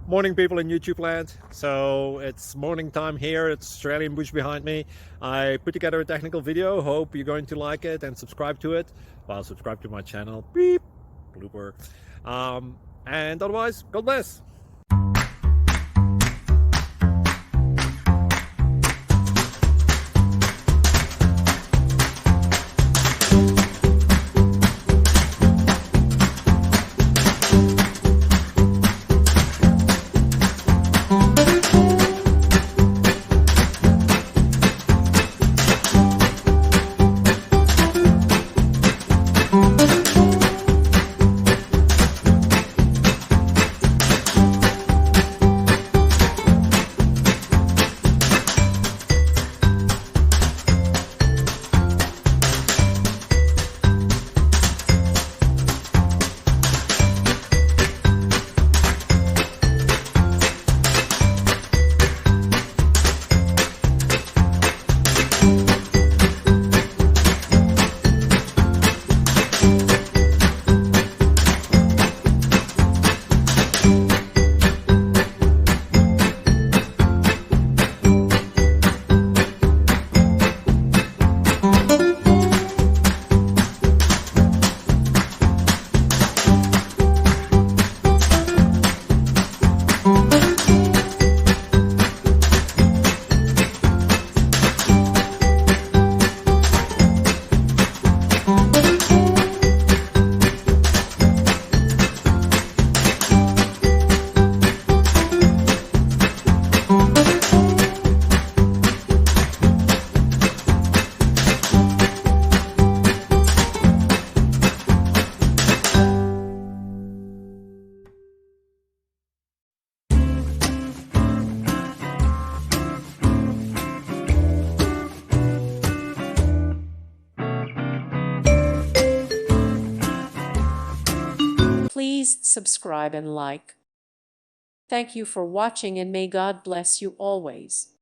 Morning, people in YouTube land. So it's morning time here. It's Australian bush behind me. I put together a technical video. Hope you're going to like it and subscribe to it. Well, subscribe to my channel. Beep, blooper. And otherwise, God bless. Please subscribe and like. Thank you for watching, and may God bless you always.